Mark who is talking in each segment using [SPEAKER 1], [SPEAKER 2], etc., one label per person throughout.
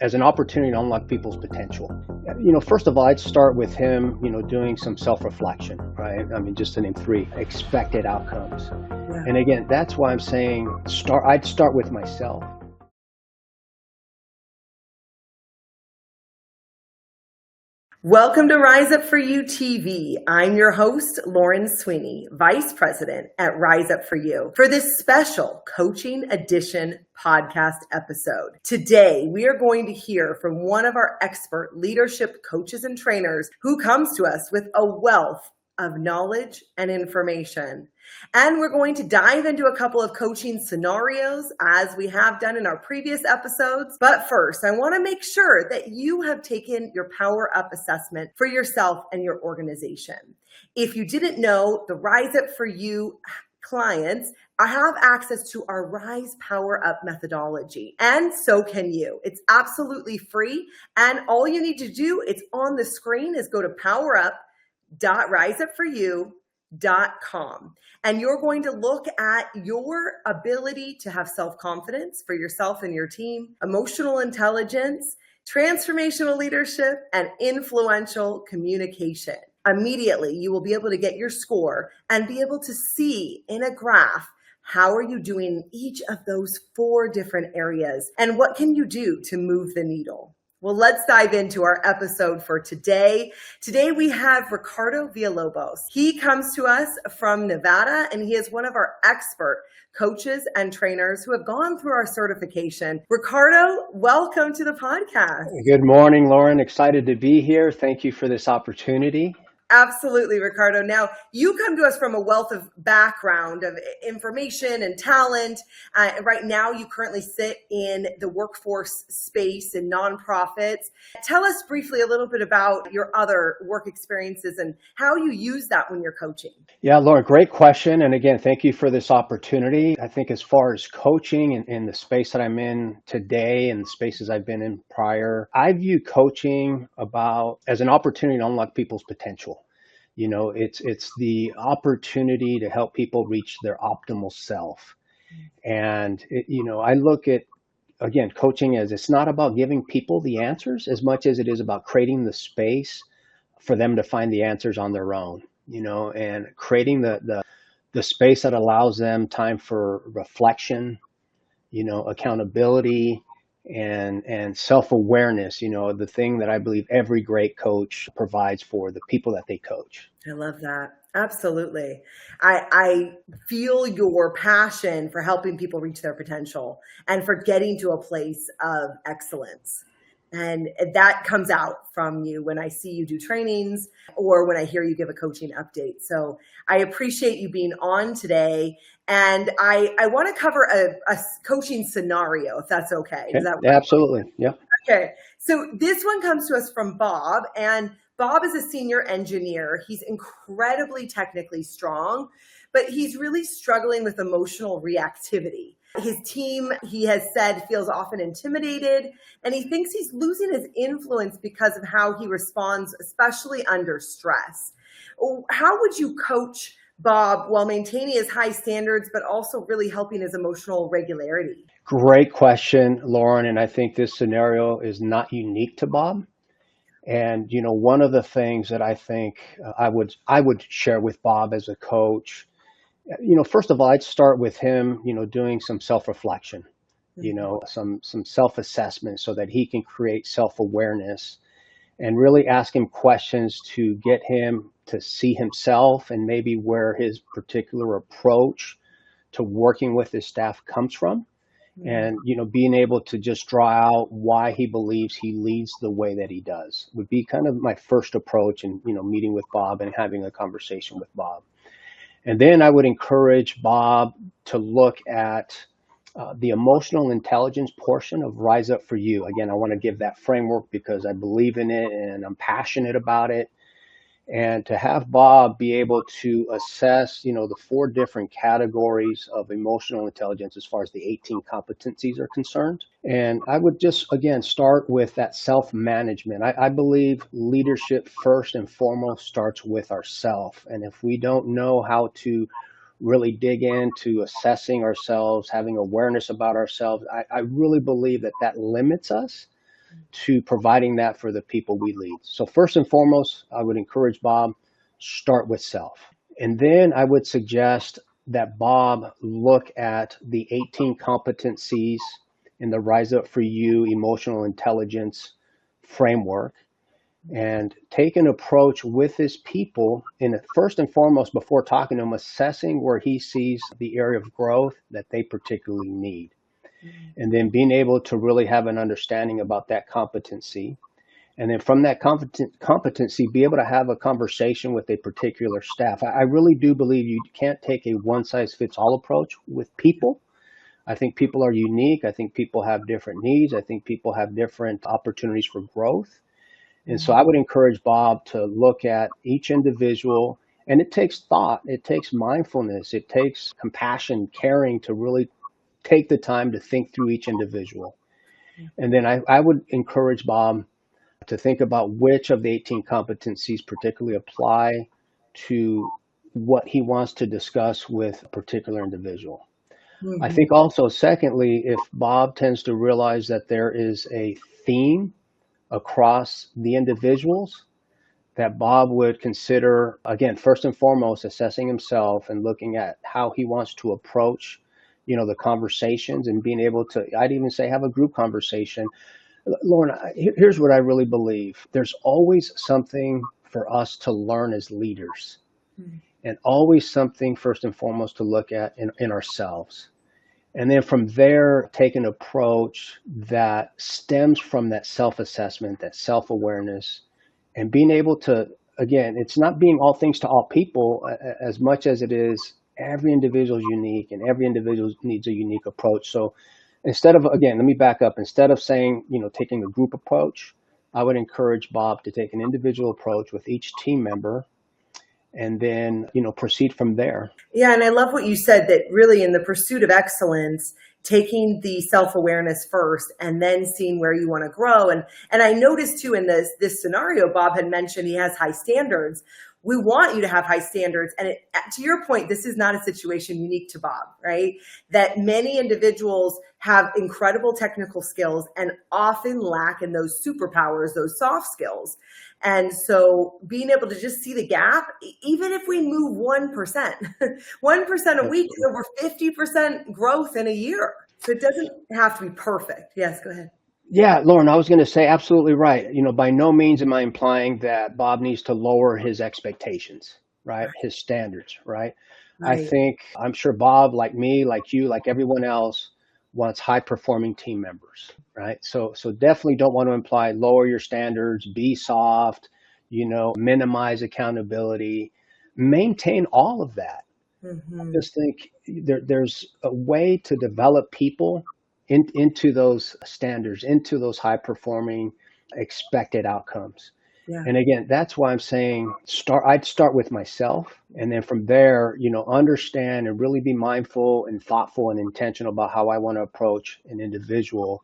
[SPEAKER 1] as an opportunity to unlock people's potential. First of all, I'd start with him, doing some self-reflection, right? I mean, just to name three expected outcomes.
[SPEAKER 2] Yeah.
[SPEAKER 1] And again, that's why I'm saying I'd start with myself.
[SPEAKER 2] Welcome to Rise Up For You TV. I'm your host, Lauren Sweeney, Vice President at Rise Up For You, for this special Coaching Edition podcast episode. Today, we are going to hear from one of our expert leadership coaches and trainers who comes to us with a wealth of knowledge and information. And we're going to dive into a couple of coaching scenarios as we have done in our previous episodes. But first, I want to make sure that you have taken your Power Up assessment for yourself and your organization. If you didn't know, the Rise Up For You clients have access to our Rise Power Up methodology, and so can you. It's absolutely free, and all you need to do, it's on the screen, is go to powerup.riseupforyou.com. And you're going to look at your ability to have self-confidence for yourself and your team, emotional intelligence, transformational leadership, and influential communication. Immediately, you will be able to get your score and be able to see in a graph how are you doing in each of those 4 different areas and what can you do to move the needle. Well, let's dive into our episode for today. Today we have Ricardo Villalobos. He comes to us from Nevada, and he is one of our expert coaches and trainers who have gone through our certification. Ricardo, welcome to the podcast.
[SPEAKER 1] Good morning, Lauren. Excited to be here. Thank you for this opportunity.
[SPEAKER 2] Absolutely, Ricardo. Now, you come to us from a wealth of background of information and talent. Right now, you currently sit in the workforce space in nonprofits. Tell us briefly a little bit about your other work experiences and how you use that when you're coaching.
[SPEAKER 1] Yeah, Lauren, great question. And again, thank you for this opportunity. I think as far as coaching and in the space that I'm in today and the spaces I've been in prior, I view coaching as an opportunity to unlock people's potential. It's the opportunity to help people reach their optimal self. And, I look at, again, coaching as it's not about giving people the answers as much as it is about creating the space for them to find the answers on their own, and creating the space that allows them time for reflection, accountability, and self-awareness, the thing that I believe every great coach provides for the people that they coach.
[SPEAKER 2] I love that. Absolutely. I feel your passion for helping people reach their potential and for getting to a place of excellence. And that comes out from you when I see you do trainings or when I hear you give a coaching update. So I appreciate you being on today. And I want to cover a coaching scenario, if that's okay.
[SPEAKER 1] Okay. Absolutely. Yeah.
[SPEAKER 2] Okay. So this one comes to us from Bob, and Bob is a senior engineer. He's incredibly technically strong, but he's really struggling with emotional reactivity. His team, he has said, feels often intimidated, and he thinks he's losing his influence because of how he responds, especially under stress. How would you coach Bob while maintaining his high standards, but also really helping his emotional regularity?
[SPEAKER 1] Great question, Lauren. And I think this scenario is not unique to Bob. And, one of the things that I think I would share with Bob as a coach, first of all, I'd start with him, doing some self-reflection, some self-assessment so that he can create self-awareness and really ask him questions to get him to see himself and maybe where his particular approach to working with his staff comes from. And, being able to just draw out why he believes he leads the way that he does would be kind of my first approach in, meeting with Bob and having a conversation with Bob. And then I would encourage Bob to look at the emotional intelligence portion of Rise Up For You. Again, I want to give that framework because I believe in it and I'm passionate about it. And to have Bob be able to assess, the 4 different categories of emotional intelligence as far as the 18 competencies are concerned. And I would just, again, start with that self-management. I believe leadership first and foremost starts with ourselves. And if we don't know how to really dig into assessing ourselves, having awareness about ourselves, I really believe that limits us to providing that for the people we lead. So first and foremost, I would encourage Bob, start with self. And then I would suggest that Bob look at the 18 competencies in the Rise Up For You emotional intelligence framework and take an approach with his people in first and foremost, before talking to him, assessing where he sees the area of growth that they particularly need. And then being able to really have an understanding about that competency. And then from that competency, be able to have a conversation with a particular staff. I really do believe you can't take a one-size-fits-all approach with people. I think people are unique. I think people have different needs. I think people have different opportunities for growth. And so I would encourage Bob to look at each individual, and it takes thought, it takes mindfulness, it takes compassion, caring to really take the time to think through each individual. And then I would encourage Bob to think about which of the 18 competencies particularly apply to what he wants to discuss with a particular individual. I think also, secondly, if Bob tends to realize that there is a theme across the individuals, that Bob would consider, again, first and foremost, assessing himself and looking at how he wants to approach, the conversations and being able to, I'd even say, have a group conversation. Lauren, here's what I really believe. There's always something for us to learn as leaders, and always something, first and foremost, to look at in ourselves. And then from there, take an approach that stems from that self-assessment, that self-awareness, and being able to, again, it's not being all things to all people as much as it is every individual is unique and every individual needs a unique approach. So instead of, again, let me back up. Instead of saying, taking a group approach, I would encourage Bob to take an individual approach with each team member and then, proceed from there.
[SPEAKER 2] Yeah. And I love what you said, that really in the pursuit of excellence, taking the self-awareness first and then seeing where you want to grow. And I noticed too, in this scenario, Bob had mentioned he has high standards. We want you to have high standards. And to your point, this is not a situation unique to Bob, right? That many individuals have incredible technical skills and often lack in those superpowers, those soft skills. And so being able to just see the gap, even if we move 1%, 1% a week is over 50% growth in a year. So it doesn't have to be perfect. Yes, go ahead.
[SPEAKER 1] Yeah, Lauren, I was going to say absolutely right. By no means am I implying that Bob needs to lower his expectations, right? His standards, right? I think, I'm sure Bob, like me, like you, like everyone else, wants high performing team members, right? So definitely don't want to imply lower your standards, be soft, minimize accountability, maintain all of that. I just think there's a way to develop people into those standards, into those high performing expected outcomes. Yeah. And again, that's why I'm saying I'd start with myself. And then from there, understand and really be mindful and thoughtful and intentional about how I want to approach an individual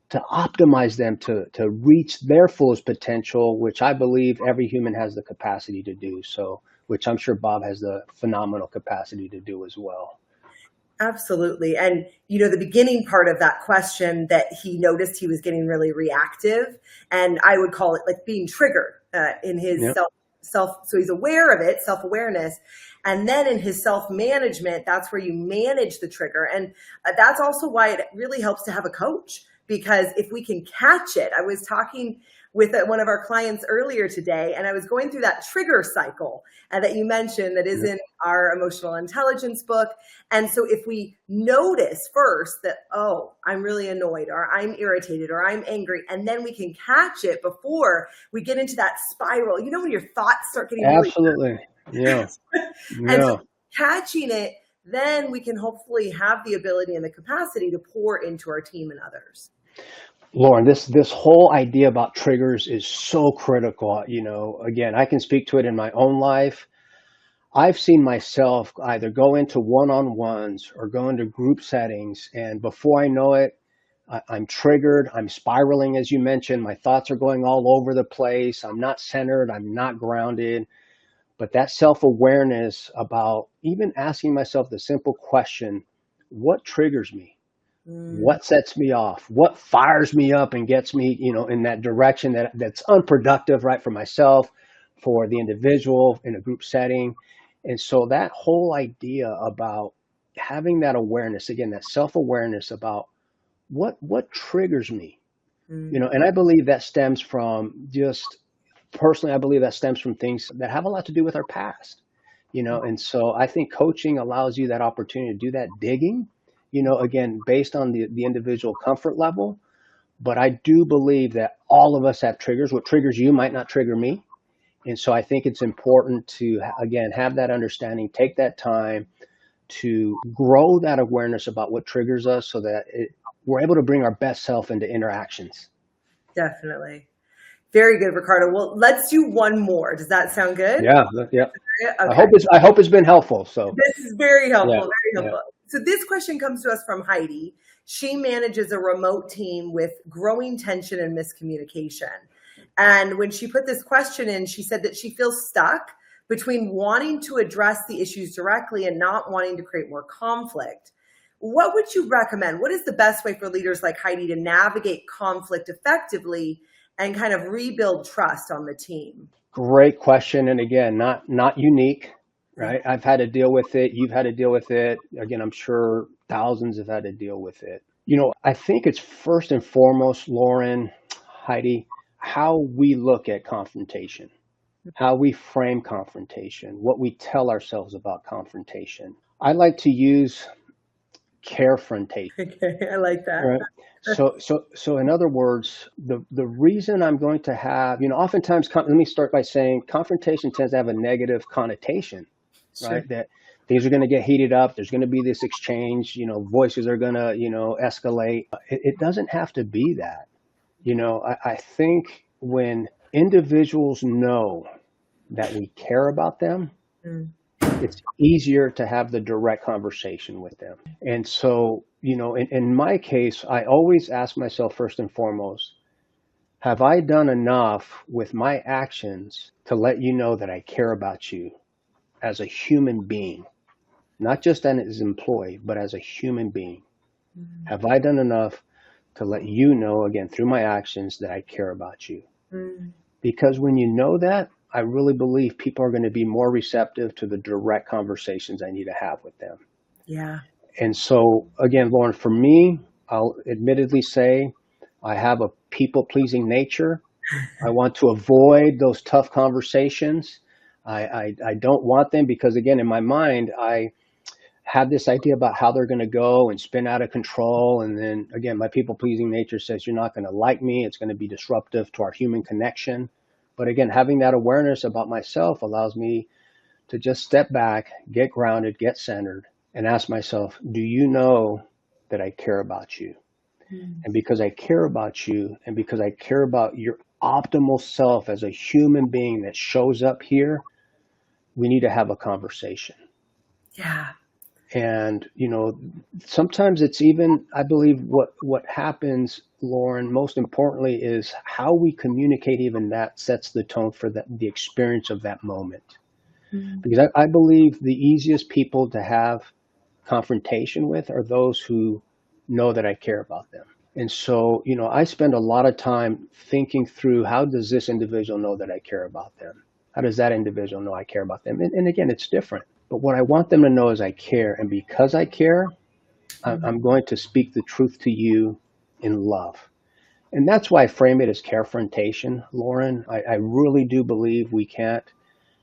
[SPEAKER 1] to optimize them to reach their fullest potential, which I believe every human has the capacity to do. So, which I'm sure Bob has the phenomenal capacity to do as well.
[SPEAKER 2] Absolutely. And, the beginning part of that question, that he noticed he was getting really reactive, and I would call it like being triggered in his self. So he's aware of it, self-awareness. And then in his self-management, that's where you manage the trigger. And that's also why it really helps to have a coach, because if we can catch it, I was talking with one of our clients earlier today, and I was going through that trigger cycle that you mentioned that is in our emotional intelligence book. And so if we notice first that, oh, I'm really annoyed, or I'm irritated, or I'm angry, and then we can catch it before we get into that spiral, when your thoughts start getting
[SPEAKER 1] absolutely really
[SPEAKER 2] and so catching it, then we can hopefully have the ability and the capacity to pour into our team and others.
[SPEAKER 1] Lauren, this whole idea about triggers is so critical. Again, I can speak to it in my own life. I've seen myself either go into one-on-ones or go into group settings, and before I know it, I'm triggered. I'm spiraling, as you mentioned. My thoughts are going all over the place. I'm not centered. I'm not grounded. But that self-awareness about even asking myself the simple question, what triggers me? What sets me off? What fires me up and gets me, in that direction that's unproductive, right, for myself, for the individual in a group setting. And so that whole idea about having that awareness, again, that self-awareness about what triggers me, and I believe that stems from just personally, I believe that stems from things that have a lot to do with our past, and so I think coaching allows you that opportunity to do that digging, again, based on the individual comfort level. But I do believe that all of us have triggers. What triggers you might not trigger me. And so I think it's important to, again, have that understanding, take that time to grow that awareness about what triggers us so that we're able to bring our best self into interactions.
[SPEAKER 2] Definitely. Very good, Ricardo. Well, let's do one more. Does that sound good?
[SPEAKER 1] Yeah.
[SPEAKER 2] Okay.
[SPEAKER 1] I hope it's been helpful. So
[SPEAKER 2] this is very helpful.
[SPEAKER 1] Yeah,
[SPEAKER 2] Very helpful. So this question comes to us from Heidi. She manages a remote team with growing tension and miscommunication. And when she put this question in, she said that she feels stuck between wanting to address the issues directly and not wanting to create more conflict. What would you recommend? What is the best way for leaders like Heidi to navigate conflict effectively and kind of rebuild trust on the team?
[SPEAKER 1] Great question. And again, not unique, right? I've had to deal with it. You've had to deal with it. Again, I'm sure thousands have had to deal with it. I think it's first and foremost, Lauren, Heidi, how we look at confrontation, how we frame confrontation, what we tell ourselves about confrontation. I like to use carefrontation.
[SPEAKER 2] Okay, I like that.
[SPEAKER 1] Right. So in other words, the reason I'm going to have, oftentimes, let me start by saying confrontation tends to have a negative connotation,
[SPEAKER 2] Sure.
[SPEAKER 1] right? That things are going to get heated up. There's going to be this exchange, voices are going to, escalate. It doesn't have to be that. I think when individuals know that we care about them, it's easier to have the direct conversation with them. And so, in my case, I always ask myself first and foremost, have I done enough with my actions to let you know that I care about you as a human being, not just as an employee, but as a human being? Have I done enough to let you know, again, through my actions, that I care about you? Because when you know that, I really believe people are going to be more receptive to the direct conversations I need to have with them.
[SPEAKER 2] Yeah.
[SPEAKER 1] And so, again, Lauren, for me, I'll admittedly say I have a people-pleasing nature. I want to avoid those tough conversations. I don't want them because, again, in my mind, I have this idea about how they're going to go and spin out of control. And then, again, my people-pleasing nature says, you're not going to like me. It's going to be disruptive to our human connection. But again, having that awareness about myself allows me to just step back, get grounded, get centered, and ask myself, do you know that I care about you? And because I care about you, and because I care about your optimal self as a human being that shows up here, we need to have a conversation.
[SPEAKER 2] Yeah.
[SPEAKER 1] And, sometimes it's even, I believe what happens, Lauren, most importantly, is how we communicate. Even that sets the tone for the experience of that moment. Because I believe the easiest people to have confrontation with are those who know that I care about them. And so, I spend a lot of time thinking through, how does this individual know that I care about them? How does that individual know I care about them? And again, it's different. But what I want them to know is I care. And because I care, I'm going to speak the truth to you in love. And that's why I frame it as carefrontation, Lauren. I really do believe we can't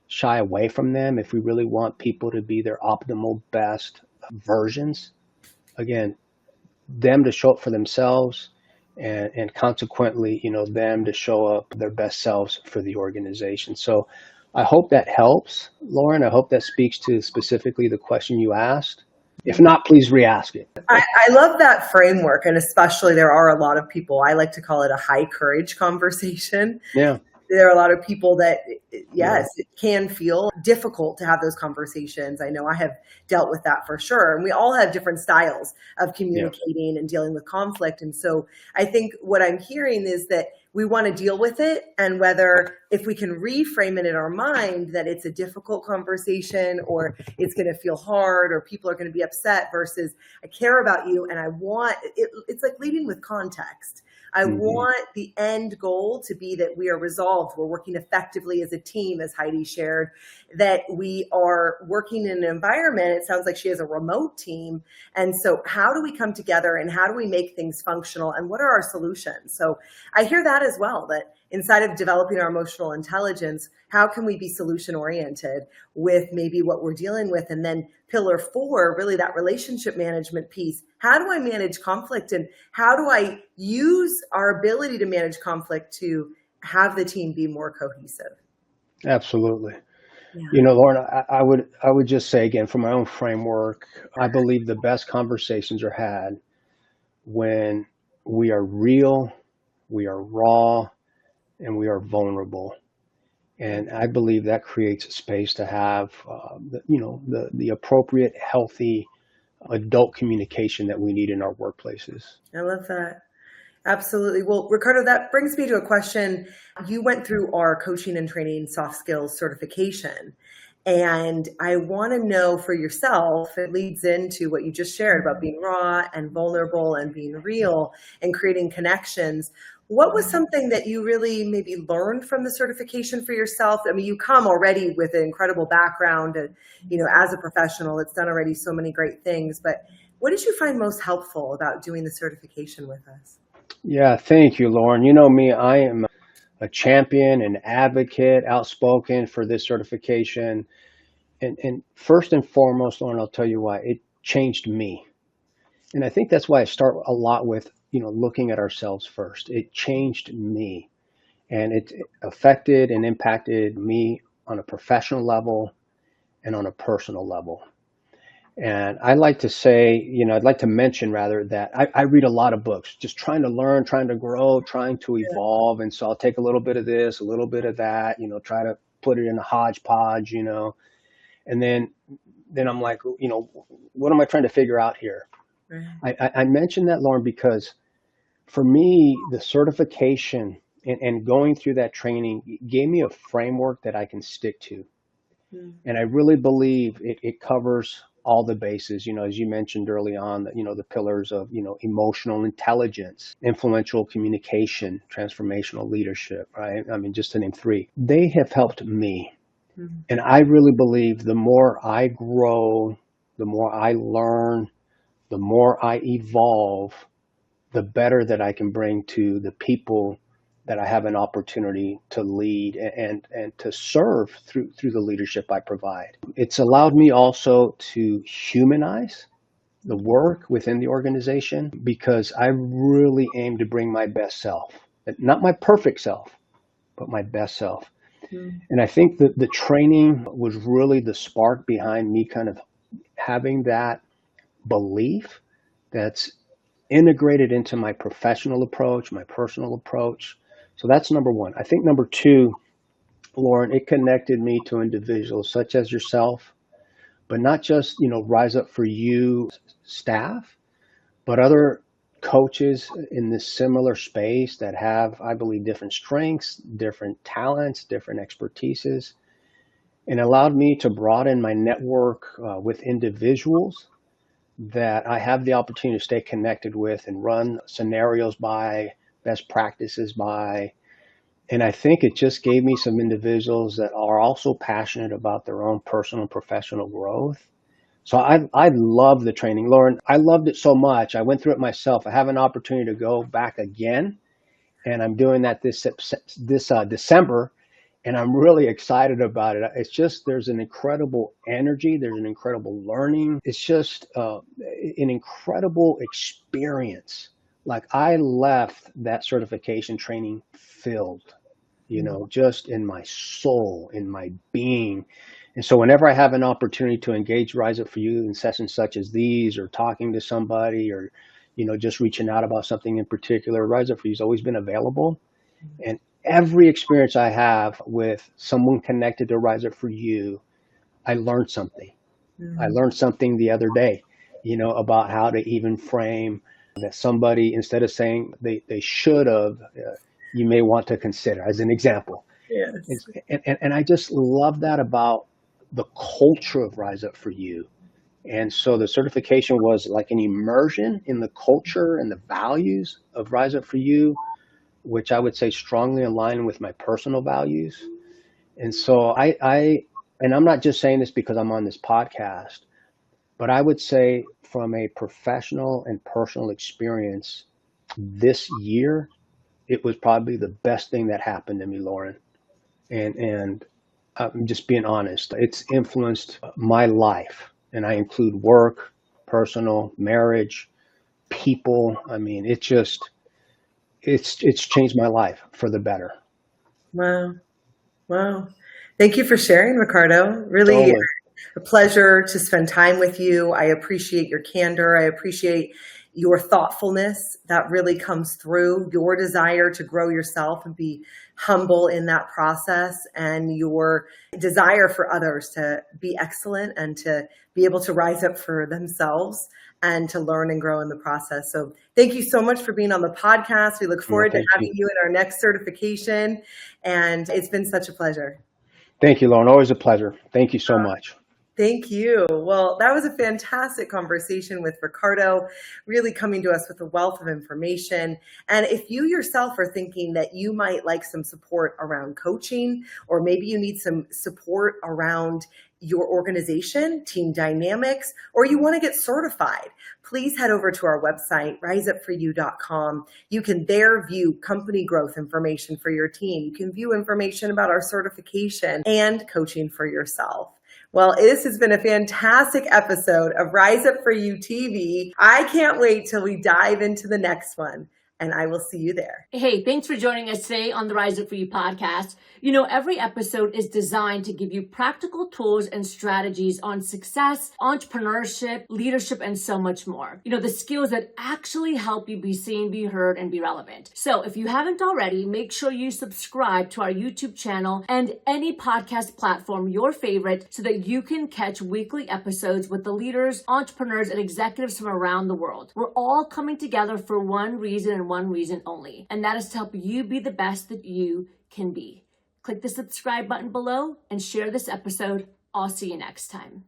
[SPEAKER 1] shy away from them if we really want people to be their optimal best versions. Again, them to show up for themselves and consequently, them to show up their best selves for the organization. So I hope that helps, Lauren. I hope that speaks to specifically the question you asked. If not, please re-ask it.
[SPEAKER 2] I love that framework. And especially there are a lot of people, I like to call it a high courage conversation.
[SPEAKER 1] Yeah.
[SPEAKER 2] There are a lot of people that, yes, it can feel difficult to have those conversations. I know I have dealt with that for sure. And we all have different styles of communicating and dealing with conflict. And so I think what I'm hearing is that we want to deal with it, and whether if we can reframe it in our mind that it's a difficult conversation or it's going to feel hard or people are going to be upset versus I care about you and I want it, it's like leading with context. I want the end goal to be that we are resolved. We're working effectively as a team, as Heidi shared, that we are working in an environment. It sounds like she has a remote team. And so how do we come together and how do we make things functional and what are our solutions? So I hear that as well, that inside of developing our emotional intelligence, how can we be solution oriented with maybe what we're dealing with? And then pillar 4, really that relationship management piece. How do I manage conflict and how do I use our ability to manage conflict to have the team be more cohesive?
[SPEAKER 1] Absolutely.
[SPEAKER 2] Yeah.
[SPEAKER 1] You know, Lauren, I would just say again, from my own framework, I believe the best conversations are had when we are real, we are raw, and we are vulnerable. And I believe that creates space to have, the appropriate, healthy adult communication that we need in our workplaces.
[SPEAKER 2] I love that. Absolutely. Well, Ricardo, that brings me to a question. You went through our coaching and training soft skills certification. And I want to know for yourself, it leads into what you just shared about being raw and vulnerable and being real and creating connections. What was something that you really maybe learned from the certification for yourself? I mean, you come already with an incredible background, and, as a professional, it's done already so many great things. But what did you find most helpful about doing the certification with us?
[SPEAKER 1] Yeah, thank you, Lauren. You know me, I am a champion, an advocate, outspoken for this certification. And first and foremost, Lauren, I'll tell you why. It changed me. And I think that's why I start a lot with, looking at ourselves first. It changed me. And it affected and impacted me on a professional level and on a personal level. And I like to say, I'd like to mention rather that I read a lot of books, just trying to learn, trying to grow, trying to evolve. And so I'll take a little bit of this, a little bit of that, try to put it in a hodgepodge, and then I'm like, what am I trying to figure out here?
[SPEAKER 2] Right.
[SPEAKER 1] I mentioned that, Lauren, because for me, the certification and going through that training gave me a framework that I can stick to. And I really believe it covers all the bases, as you mentioned early on, that, the pillars of, emotional intelligence, influential communication, transformational leadership, right? I mean, just to name 3, they have helped me. And I really believe the more I grow, the more I learn, the more I evolve, the better that I can bring to the people that I have an opportunity to lead and to serve through the leadership I provide. It's allowed me also to humanize the work within the organization because I really aim to bring my best self, not my perfect self, but my best self. And I think that the training was really the spark behind me kind of having that belief that's integrated into my professional approach, my personal approach. So that's number 1. I think number 2, Lauren, it connected me to individuals such as yourself, but not just, Rise Up For You staff, but other coaches in this similar space that have, I believe, different strengths, different talents, different expertises, and allowed me to broaden my network with individuals that I have the opportunity to stay connected with and run scenarios by, best practices by. And I think it just gave me some individuals that are also passionate about their own personal and professional growth. So I love the training, Lauren. I loved it so much. I went through it myself. I have an opportunity to go back again, and I'm doing that this December, and I'm really excited about it. It's just there's an incredible energy. There's an incredible learning. It's just an incredible experience. Like I left that certification training filled, just in my soul, in my being. And so whenever I have an opportunity to engage Rise Up For You in sessions such as these, or talking to somebody, or, just reaching out about something in particular, Rise Up For You has always been available. And every experience I have with someone connected to Rise Up For You, I learned something. I learned something the other day, about how to even frame that somebody, instead of saying they should have, you may want to consider as an example.
[SPEAKER 2] Yes.
[SPEAKER 1] And I just love that about the culture of Rise Up For You. And so the certification was like an immersion in the culture and the values of Rise Up For You, which I would say strongly align with my personal values. And so and I'm not just saying this because I'm on this podcast, but I would say from a professional and personal experience this year, it was probably the best thing that happened to me, Lauren. And I'm just being honest. It's influenced my life, and I include work, personal, marriage, people. I mean, it's changed my life for the better.
[SPEAKER 2] Wow. Wow. Thank you for sharing, Ricardo. Really
[SPEAKER 1] Totally.
[SPEAKER 2] a pleasure to spend time with you. I appreciate your candor. I appreciate your thoughtfulness that really comes through, your desire to grow yourself and be humble in that process, and your desire for others to be excellent and to be able to rise up for themselves and to learn and grow in the process. So thank you so much for being on the podcast. We look forward to having you in our next certification. And it's been such a pleasure.
[SPEAKER 1] Thank you, Lauren. Always a pleasure. Thank you so much.
[SPEAKER 2] Thank you. Well, that was a fantastic conversation with Ricardo, really coming to us with a wealth of information. And if you yourself are thinking that you might like some support around coaching, or maybe you need some support around your organization, team dynamics, or you want to get certified, please head over to our website, riseupforyou.com. You can there view company growth information for your team. You can view information about our certification and coaching for yourself. Well, this has been a fantastic episode of Rise Up For You TV. I can't wait till we dive into the next one, and I will see you there.
[SPEAKER 3] Hey, thanks for joining us today on the Rise Up For You podcast. You know, every episode is designed to give you practical tools and strategies on success, entrepreneurship, leadership, and so much more. You know, the skills that actually help you be seen, be heard, and be relevant. So if you haven't already, make sure you subscribe to our YouTube channel and any podcast platform, your favorite, so that you can catch weekly episodes with the leaders, entrepreneurs, and executives from around the world. We're all coming together for one reason and one reason only, and that is to help you be the best that you can be. Click the subscribe button below and share this episode. I'll see you next time.